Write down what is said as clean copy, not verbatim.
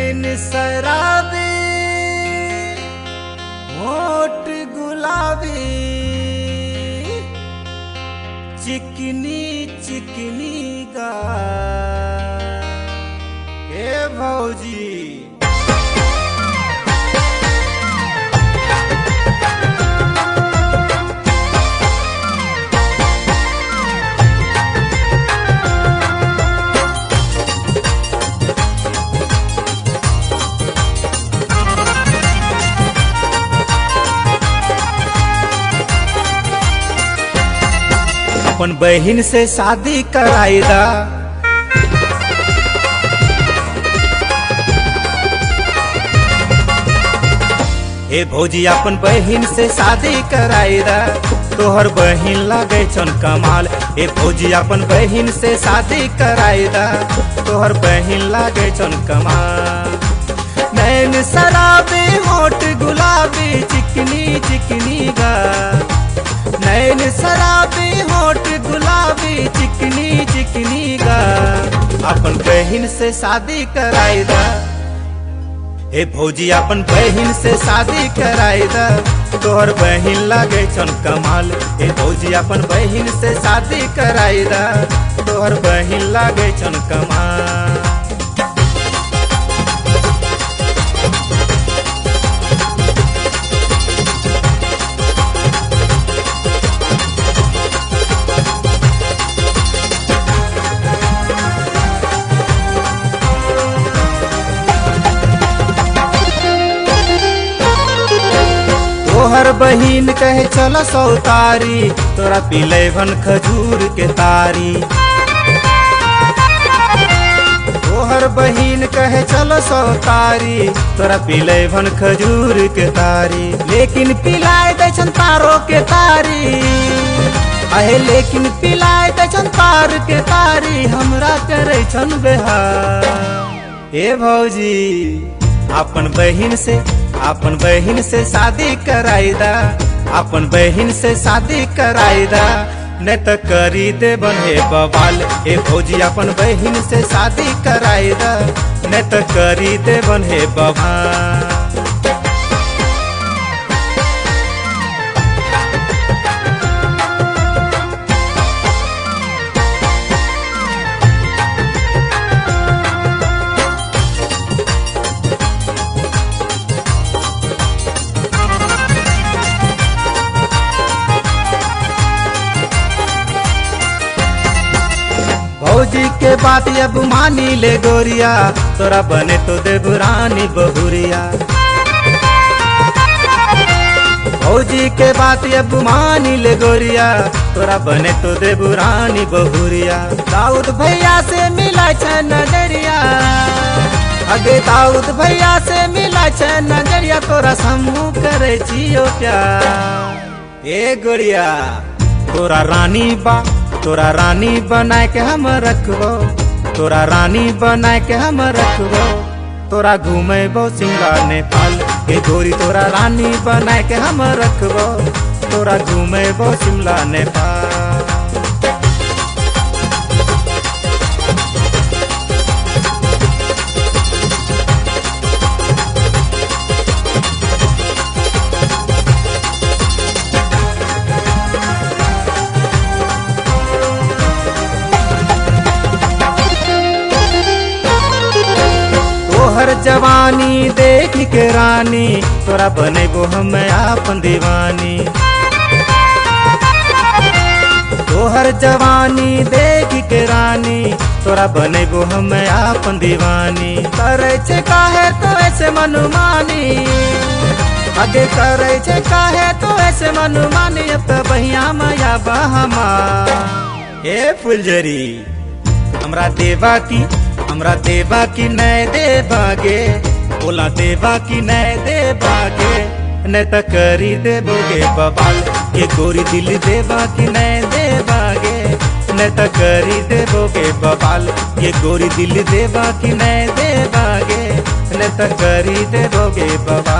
नैन शराबी होठ गुलाबी चिकनी चिकनी गाल हे भौजी अपन बहन से शादी कराई दा हे भौजी अपन बहन से शादी कराई दा तोहर बहन लागे छन कमाल हे भौजी अपन बहन से शादी कराई दा तोहर बहन लागे छन कमाल नैन शराबी होठ गुलाबी चिकनी चिकनी गा नैन शराबी होठ गुलाबी चिकनी चिकनी गा अपन बहन से शादी कराई दा हे भौजी अपन बहन से शादी कराई दा तोहर बहन लागे छन कमाल हे भौजी अपन बहन से शादी कराई दा तोहर बहन लागे छन कमाल तोहर बहिन कहे चल सौतारी तोरा पिलेवन खजूर के तारी तोहर बहिन कहे चल सौतारी तोरा पिलेवन खजूर के तारी लेकिन पिलाए दै छन तारो के तारी अहे लेकिन पिलाए दै छन तार के तारी हमरा करे छन बेहार हे भौजी अपन बहन से शादी कराई दा अपन बहन से शादी कराई दा नहीं तो करी दे बने बवाल ए भौजी अपन बहन से शादी कराई दा नहीं तो करी दे बने बवाल भौजी के बात अब मानी ले गोरिया तोरा बने तो देवरानी बहुरिया भौजी के बात अब मानी ले गोरिया तोरा बने तो देवरानी बहुरिया दाऊद भैया से मिला छ नजरिया अगे दाऊद भैया से मिला छ नजरिया तोरा समूह करे छियो प्यार ए गोरिया तोरा रानी बनाए के हम रखबो तोरा रानी बनाए के हम रखबो तोरा घूमेबो शिमला नेपाल हे गोरी तोरा रानी बनाए के हम रखबो तोरा घूमेबो शिमला नेपाल तोहर जवानी देख के रानी तोरा बनेबो हम आपन दीवानी तोहर जवानी देख के रानी तोरा बनेबो हम आपन दीवानी करे छे काहे तो ऐसे मनमानी आगे करे छे काहे तो ऐसे मनमानी अब तो बहिया माया बहमा हे फुलझरी हमरा देवा की नय देवागे बोला देवा की नय देवागे न त करी देबोगे बवाल ये गोरी दिल देवा की नय देवागे न त करी देबोगे बवाल ये गोरी दिल देवा की नय देवागे न त करी देबोगे बवाल।